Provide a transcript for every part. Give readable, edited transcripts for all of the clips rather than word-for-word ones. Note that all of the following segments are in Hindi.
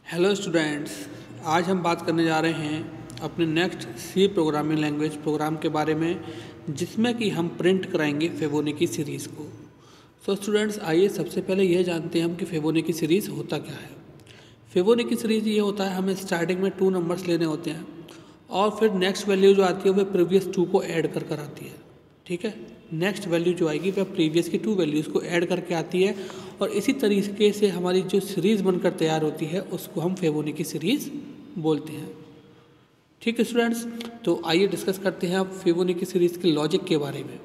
हेलो स्टूडेंट्स, आज हम बात करने जा रहे हैं अपने next C programming language program के बारे में, जिसमें कि हम प्रिंट कराएंगे फिबोनाची सीरीज़ को। सो स्टूडेंट्स, आइए सबसे पहले यह जानते हैं हम कि फिबोनाची सीरीज़ होता क्या है। फिबोनाची सीरीज़ ये होता है, हमें स्टार्टिंग में 2 नंबर्स लेने होते हैं और फिर नेक्स्ट वैल्यू जो आती है वह प्रीवियस 2 को ऐड कर आती है। ठीक है, नेक्स्ट वैल्यू जो आएगी वह प्रीवियस की 2 वैल्यूज़ को ऐड करके आती है और इसी तरीके से हमारी जो सीरीज़ बनकर तैयार होती है उसको हम फिबोनाची सीरीज़ बोलते हैं। ठीक है स्टूडेंट्स, तो आइए डिस्कस करते हैं अब फिबोनाची सीरीज़ के लॉजिक के बारे में।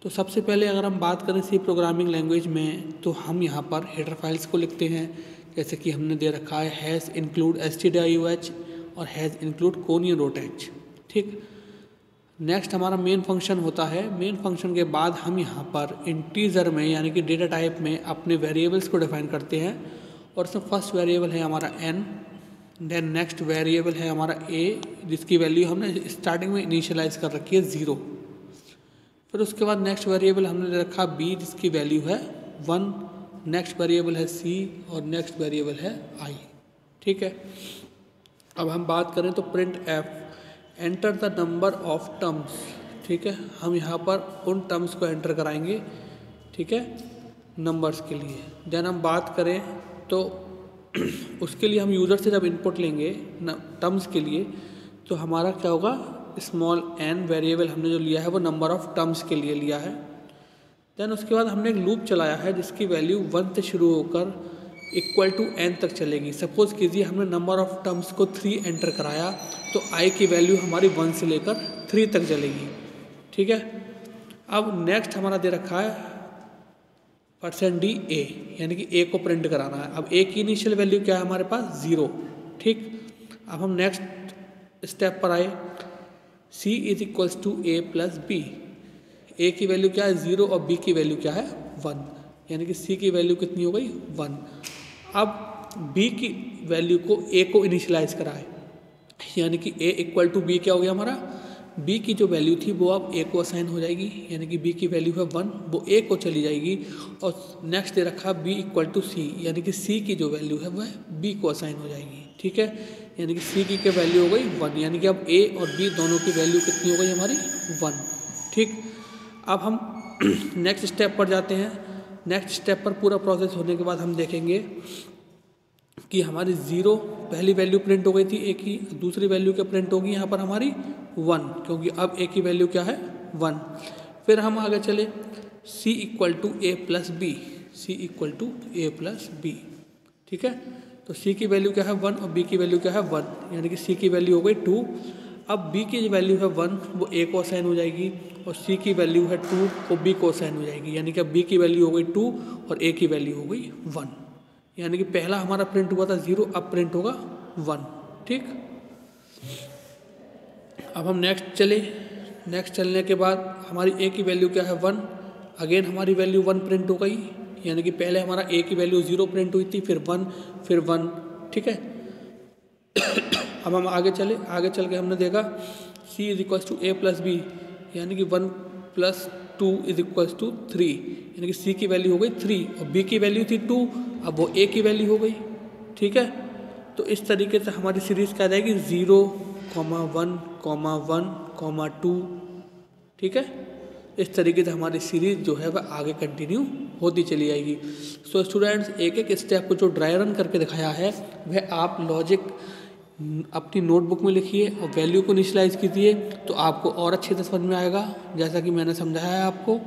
तो सबसे पहले अगर हम बात करें सी प्रोग्रामिंग लैंग्वेज में, तो हम यहाँ पर हेडर फाइल्स को लिखते हैं, जैसे कि हमने दे रखा है हैज़ इंक्लूड stdioh और हैज़ इंक्लूड conium.h। ठीक, नेक्स्ट हमारा मेन फंक्शन होता है। मेन फंक्शन के बाद हम यहाँ पर इंटीजर में यानी कि डेटा टाइप में अपने वेरिएबल्स को डिफाइन करते हैं और इसमें फर्स्ट वेरिएबल है हमारा n, देन नेक्स्ट वेरिएबल है हमारा a, जिसकी वैल्यू हमने स्टार्टिंग में इनिशियलाइज कर रखी है 0। फिर उसके बाद नेक्स्ट वेरिएबल हमने रखा b, जिसकी वैल्यू है 1, नेक्स्ट वेरिएबल है c और नेक्स्ट वेरिएबल है i। ठीक है, अब हम बात करें तो print f enter the number of terms. ठीक है, हम यहाँ पर उन टर्म्स को एंटर कराएंगे, ठीक है, नंबर्स के लिए। देन हम बात करें तो उसके लिए हम यूज़र से जब इनपुट लेंगे टर्म्स के लिए, तो हमारा क्या होगा, स्मॉल n वेरिएबल हमने जो लिया है वो नंबर ऑफ टर्म्स के लिए लिया है। देन उसके बाद हमने एक लूप चलाया है जिसकी वैल्यू 1 से शुरू होकर इक्वल टू n तक चलेगी। सपोज कीजिए हमने नंबर ऑफ टर्म्स को 3 एंटर कराया, तो i की वैल्यू हमारी 1 से लेकर 3 तक चलेगी। ठीक है, अब नेक्स्ट हमारा दे रखा है %a, यानी कि a को प्रिंट कराना है। अब a की इनिशियल वैल्यू क्या है हमारे पास, 0। ठीक, अब हम नेक्स्ट स्टेप पर आए, c is equals to a plus b। a की वैल्यू क्या है, 0 और b की वैल्यू क्या है, 1, यानी कि c की वैल्यू कितनी हो गई, 1। अब b की वैल्यू को a को इनिशियलाइज कराए, यानी कि a इक्वल टू b क्या हो गया हमारा, b की जो वैल्यू थी वो अब a को असाइन हो जाएगी, यानी कि b की वैल्यू है 1, वो a को चली जाएगी। और नेक्स्ट दे रखा b इक्वल टू c, यानी कि c की जो वैल्यू है वह b को असाइन हो जाएगी। ठीक है, यानी कि c की वैल्यू हो गई 1, यानी कि अब a और b दोनों की वैल्यू कितनी हो गई हमारी, 1। ठीक, अब हम नेक्स्ट स्टेप पर जाते हैं। नेक्स्ट स्टेप पर पूरा प्रोसेस होने के बाद हम देखेंगे कि हमारी 0 पहली वैल्यू प्रिंट हो गई थी a की, दूसरी वैल्यू क्या प्रिंट होगी यहाँ पर हमारी 1, क्योंकि अब a की वैल्यू क्या है, 1। फिर हम आगे चले, c equal to a plus B, c equal to a plus B. ठीक है, तो c की वैल्यू क्या है, 1 और b की वैल्यू क्या है, 1, यानी कि c की वैल्यू हो गई 2। अब b की जो वैल्यू है 1 वो a को असाइन हो जाएगी और c की वैल्यू है 2 वो b को असाइन हो जाएगी, यानी कि अब b की वैल्यू हो गई 2 और a की वैल्यू हो गई 1, यानी कि पहला हमारा प्रिंट हुआ था 0, अब प्रिंट होगा 1। ठीक, अब हम नेक्स्ट चले। नेक्स्ट चलने के बाद हमारी a की वैल्यू क्या है, 1, अगेन हमारी वैल्यू 1 प्रिंट हो गई, यानी कि पहले हमारा a की वैल्यू 0 प्रिंट हुई थी, फिर 1, फिर 1। ठीक है, अब हम आगे चले, आगे चल के हमने देखा c is equals to a plus B, यानी कि 1 प्लस 2 इज इक्वल्स टू 3, यानी कि c की वैल्यू हो गई 3 और b की वैल्यू थी 2, अब वो a की वैल्यू हो गई। ठीक है, तो इस तरीके से हमारी सीरीज़ क्या आ जाएगी, 0, 1, 1, 2। ठीक है, इस तरीके से हमारी सीरीज़ जो है वह आगे कंटिन्यू होती चली जाएगी। सो स्टूडेंट्स, एक एक स्टेप को जो ड्राई रन करके दिखाया है वह आप लॉजिक अपनी नोटबुक में लिखिए और वैल्यू को इनिशियलाइज कीजिए, तो आपको और अच्छे से समझ में आएगा, जैसा कि मैंने समझाया है आपको।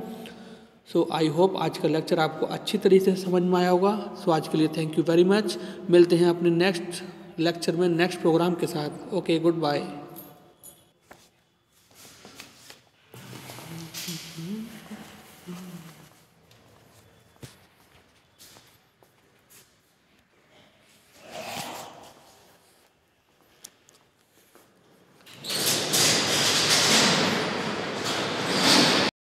सो आई होप आज का लेक्चर आपको अच्छी तरीके से समझ में आया होगा। सो आज के लिए थैंक यू वेरी मच। मिलते हैं अपने नेक्स्ट लेक्चर में नेक्स्ट प्रोग्राम के साथ। Okay, good bye.